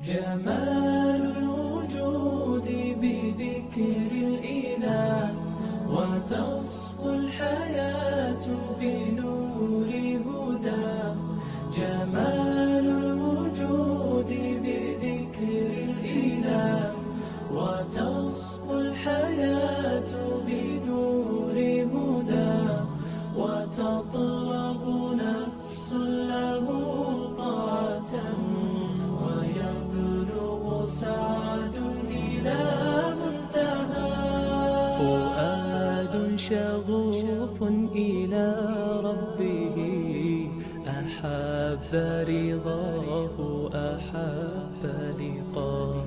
جمال الوجود بذكر الإله، وتصفو الحياة بنور هداه. جمال الوجود بذكر الإله، وتصفو الحياة بنور هداه. وتطلب نفس له طاعة، ويبلغ سعد إلى منتهى. فؤاد شغوف إلى ربه، أحب رضاه أحب لقاه.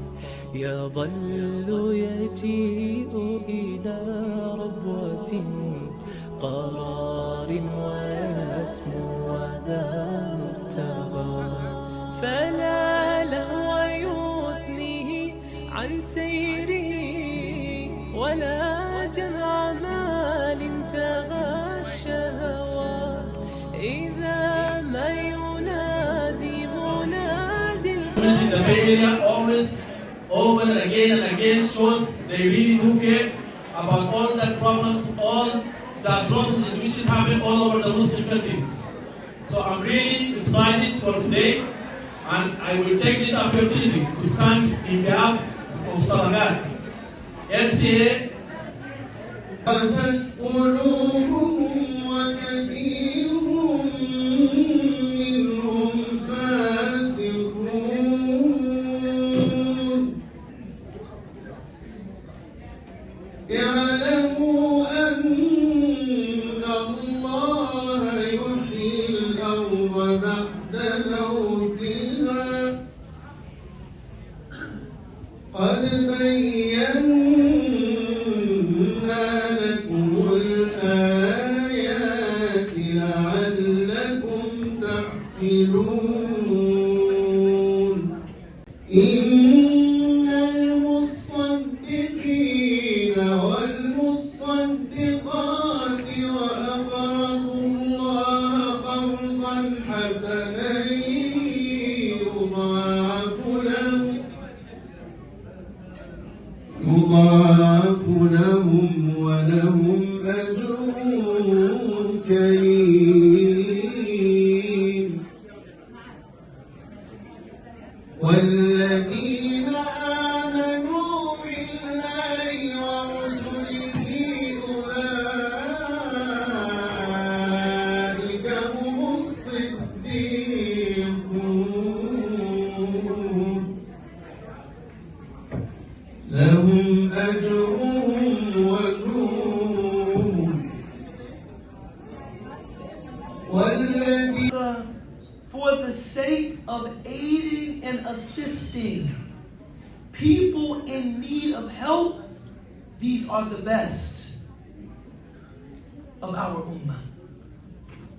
يظل يجيء إلى ربوة قرار، ويسمو وذا مبتغى. فلا لهو يثنيه عن سيره، ولا جمع مال تغى الشهوات. إذا ما ينادي مناد The Bay Area always, over and again shows they really do care about all the problems, all the atrocities which is happening all over the Muslim countries. So I'm really excited for today, and I will take this opportunity to thank in behalf of Salagat, MCA. اعلموا أن الله يحيي الأرض بعد موتها، قد بينا لكم الآيات لعلكم تعقلون. إن المصدقين والمصدقات وأقرضوا الله قرضا حسنا يضاعف لهم ولهم أجر كريم. والذين آمنوا بالله ورسله أولئك هم الصديقون، لهم أجرهم ونورهم. For the sake of aiding and assisting people in need of help, these are the best of our ummah.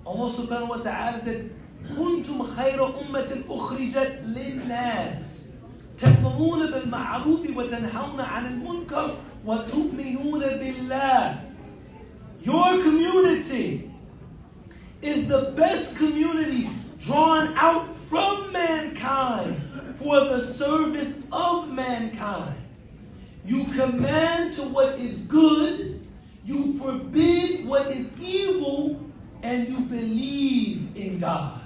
Allah subhanahu wa ta'ala said, كنتم خير أمة أخرجت للناس تأمرون بالمعروف وتنهون عن المنكر وتؤمنون بالله. Your community is the best community drawn out from mankind for the service of mankind. You command to what is good, you forbid what is evil, and you believe in God.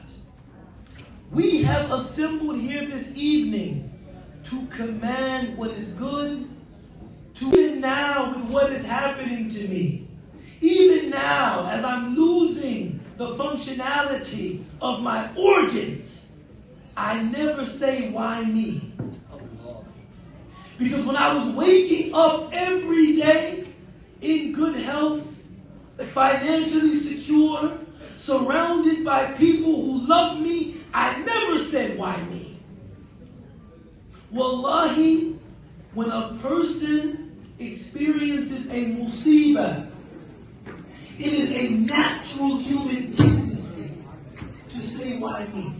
We have assembled here this evening to command what is good, to even now with what is happening to me. Even now, as I'm losing the functionality of my organs, I never say, why me? Because when I was waking up every day in good health, financially secure, surrounded by people who love me, I never said, why me? Wallahi, when a person experiences a musibah, it is a natural human tendency to say, why me?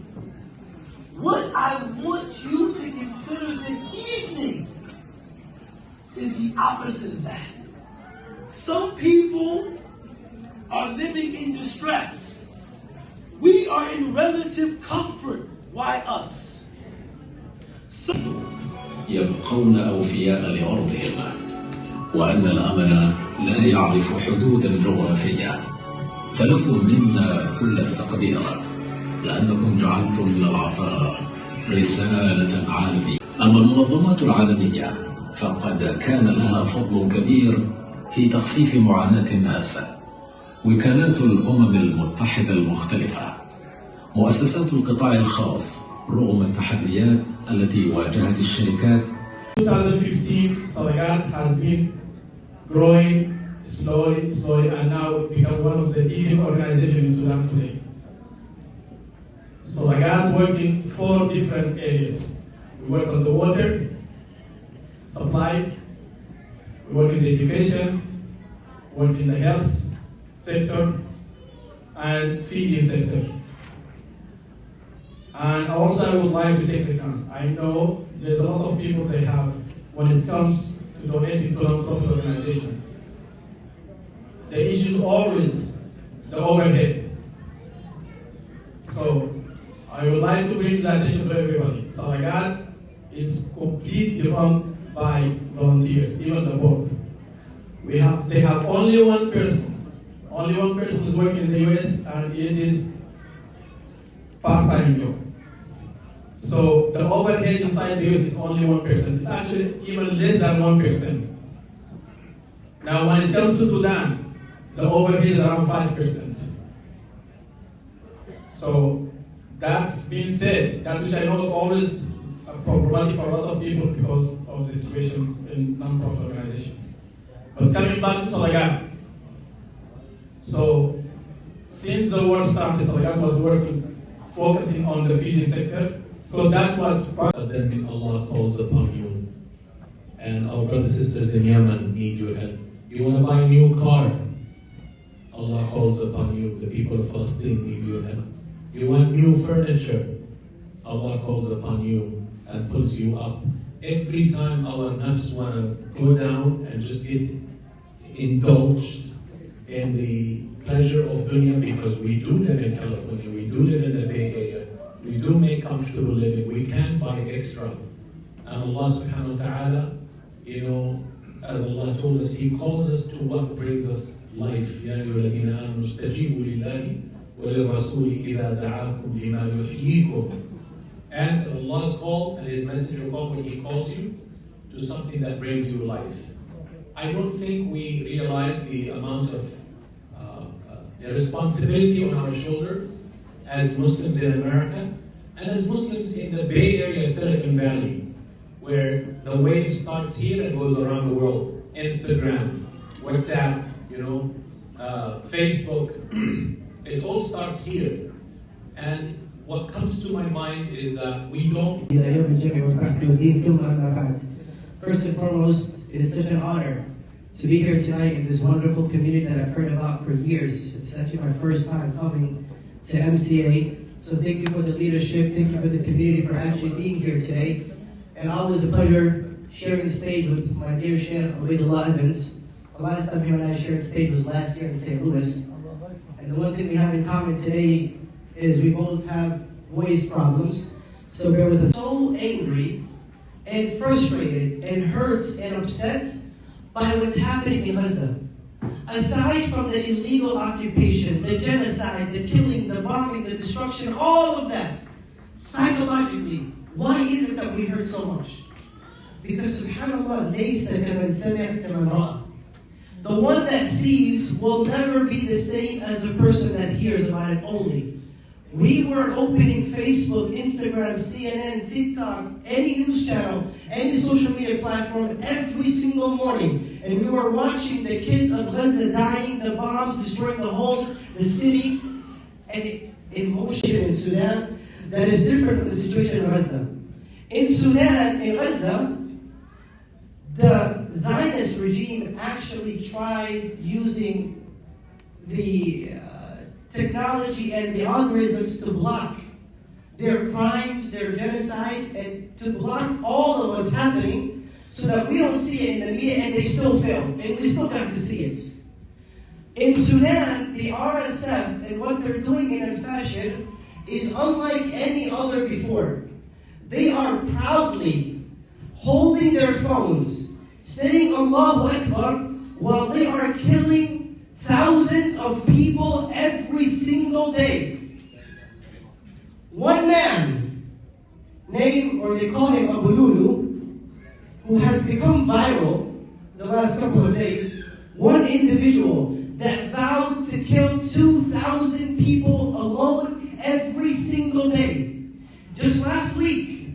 What I want you to consider this evening is the opposite of that. Some people are living in distress. We are in relative comfort. Why us? يبقون أوفياء لأرضهم، وأن الأمل لا يعرف حدودا جغرافية. فلكم منا كل التقدير، لأنكم جعلتم من العطاء رسالة عالمية. أما المنظمات العالمية فقد كان لها فضل كبير في تخفيف معاناة الناس. وكالات الأمم المتحدة المختلفة، مؤسسات القطاع الخاص، رغم التحديات التي واجهت الشركات. 2015, SUDAN has been growing slowly, and now it become one of the leading organizations in Sudan today. SUDAN work in 4 different areas. We work on the water supply, we work in the education, work in the health sector, and feeding sector. And also I would like to take the chance. I know there's a lot of people they have when it comes to donating to non-profit organization. The issue is always the overhead. So I would like to bring the attention to everybody. SUDAN is completely run by volunteers, even the board. They have only one person who's working in the US, and it is part-time job. So the overhead inside the US is only 1%. It's actually even less than 1%. Now when it comes to Sudan, the overhead is around 5%. So that's being said, that which I know is always a problematic for a lot of people because of the situations in non-profit organizations. But coming back to SUDAN, so since the war started, SUDAN was working, focusing on the feeding sector, because that was part. But then Allah calls upon you, and our brothers and sisters in Yemen need your help. You want to buy a new car, Allah calls upon you. The people of Palestine need your help. You want new furniture, Allah calls upon you and pulls you up. Every time our nafs want to go down and just get indulged in the pleasure of dunya, because we do live in California, we do live in the Bay Area, we do make comfortable living, we can buy extra. And Allah subhanahu wa ta'ala, as Allah told us, He calls us to what brings us life. يَا أَيُّهَا الَّذِينَ آمَنُوا اسْتَجِيبُوا لِلَّهِ وَلِلرَّسُولِ إِذَا دَعَاكُمْ لِمَا يُحْيِيكُمْ. Answer Allah's call and His messenger call when He calls you to something that brings you life. I don't think we realize the amount of responsibility on our shoulders as Muslims in America and as Muslims in the Bay Area, Silicon Valley, where the wave starts here and goes around the world. Instagram, WhatsApp, Facebook, it all starts here. And what comes to my mind is that we don't. First and foremost, it is such an honor to be here tonight in this wonderful community that I've heard about for years. It's actually my first time coming to MCA. So thank you for the leadership, thank you for the community for actually being here today. And always a pleasure sharing the stage with my dear Sheikh Ubaidullah Evans. The last time him and I shared stage was last year in St. Louis. And the one thing we have in common today is we both have voice problems. So bear with us. So angry and frustrated and hurt and upset by what's happening in Gaza. Aside from the illegal occupation, the genocide, the killing, the bombing, the destruction, all of that, psychologically, why is it that we hurt so much? Because subhanAllah, laysa kaman sami' kaman ra'a. The one that sees will never be the same as the person that hears about it only. We were opening Facebook, Instagram, CNN, TikTok, any news channel, any social media platform every single morning. And we were watching the kids of Gaza dying, the bombs destroying the homes, the city, and emotion in Sudan that is different from the situation in Gaza. In Sudan, in Gaza, the Zionist regime actually tried using the technology and the algorithms to block their crimes, their genocide, and to block all of what's happening so that we don't see it in the media, and they still failed, and we still got to see it. In Sudan, the RSF and what they're doing in fashion is unlike any other before. They are proudly holding their phones, saying Allahu Akbar, while they are killing thousands of people every single day. One man, named, or they call him Abu Lulu, who has become viral the last couple of days, one individual that vowed to kill 2,000 people alone every single day. Just last week,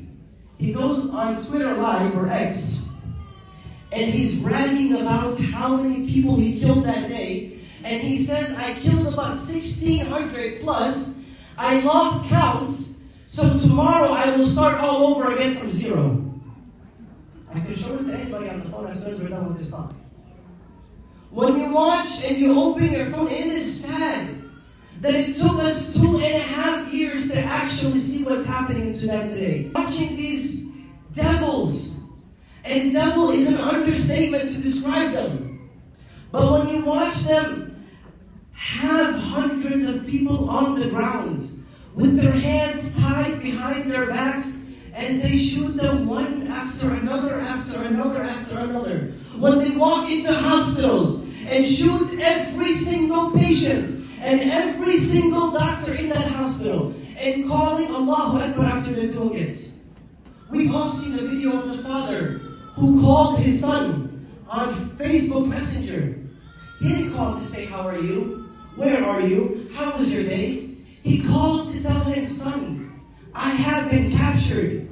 he goes on Twitter Live, or X, and he's bragging about how many people he killed that day. And he says, I killed about 1,600 plus. I lost count, so tomorrow I will start all over again from zero. I can show it to anybody on the phone as soon as we're done with this talk. When you watch and you open your phone, it is sad that it took us 2.5 years to actually see what's happening in Sudan today. Watching these devils, and devil is an understatement to describe them. But when you watch them have hundreds of people on the ground with their hands tied behind their backs, and they shoot them one after another, after another, after another. When they walk into hospitals and shoot every single patient and every single doctor in that hospital, and calling Allahu Akbar after they're doing it. We've all seen the video of the father who called his son on Facebook Messenger. He didn't call to say, how are you? Where are you? How was your day? He called to tell him, son, I have been captured.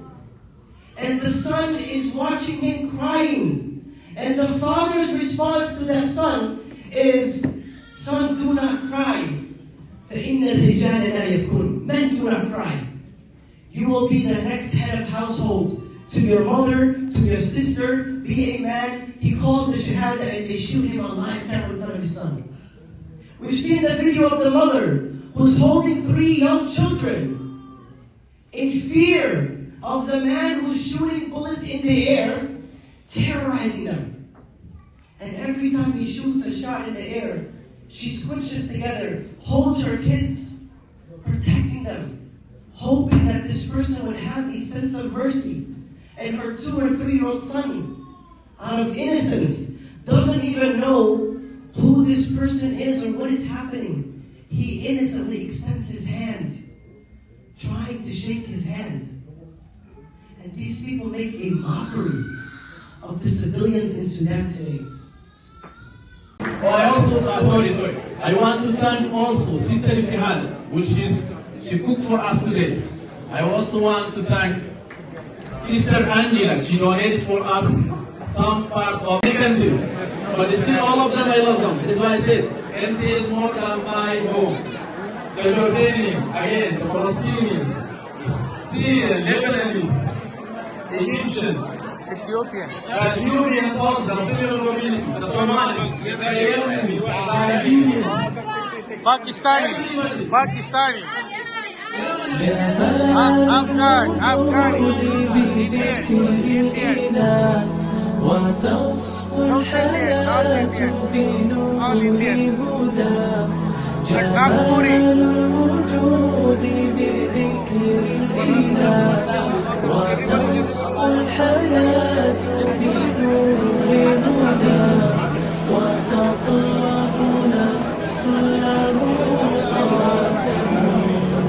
And the son is watching him crying. And the father's response to that son is, son, do not cry. فَإِنَّ الرِّجَالَ لَا يَبْكُونَ. Men do not cry. You will be the next head of household. To your mother, to your sister, be a man. He calls the shahada and they shoot him on live camera in front of his son. We've seen the video of the mother who's holding 3 young children in fear of the man who's shooting bullets in the air, terrorizing them. And every time he shoots a shot in the air, she switches together, holds her kids, protecting them, hoping that this person would have a sense of mercy. And her 2 or 3-year-old son, out of innocence, doesn't even know who this person is or what is happening. He innocently extends his hand, trying to shake his hand. And these people make a mockery of the civilians in Sudan today. Oh, I also, sorry. I want to thank also Sister Iftihad, she cooked for us today. I also want to thank Sister Angela. She donated for us some part of the country. But still, all of them, I love them. That's why I said, MCA is more than my home. The Jordanian, again, the Palestinians, Syrian, Lebanese, Egyptian, Ethiopian, also, the Federal community, the Somali, the Yemenis, the Iranians, Pakistani, Indian, وتصفو الحياة بنور هدى جمال الوجود بذكر الإله وتصفو الحياة بنور هدى وتطلع نفس له قاتل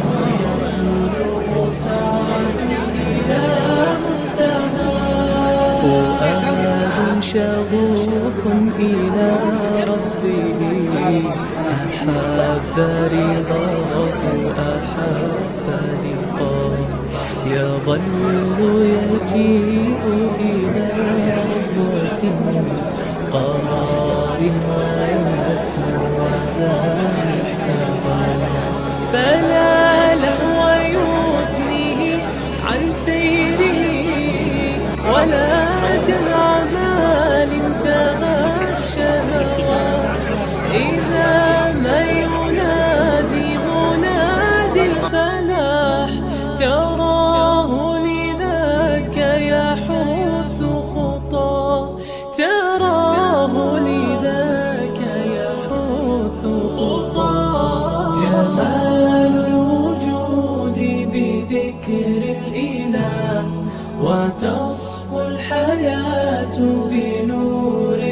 ويبلغ سعد إلى منتهى فؤاد شغوف إلى ربه أحب رضاه أحب لقاه يظل يجيء إلى ربوة قرار ويسمو ذلك فلا لهو يغنيه عن سيره ولا جمع مال تغشى إذا ما ينادي منادي الفلاح تراه لذاك تصفو الحياة بنور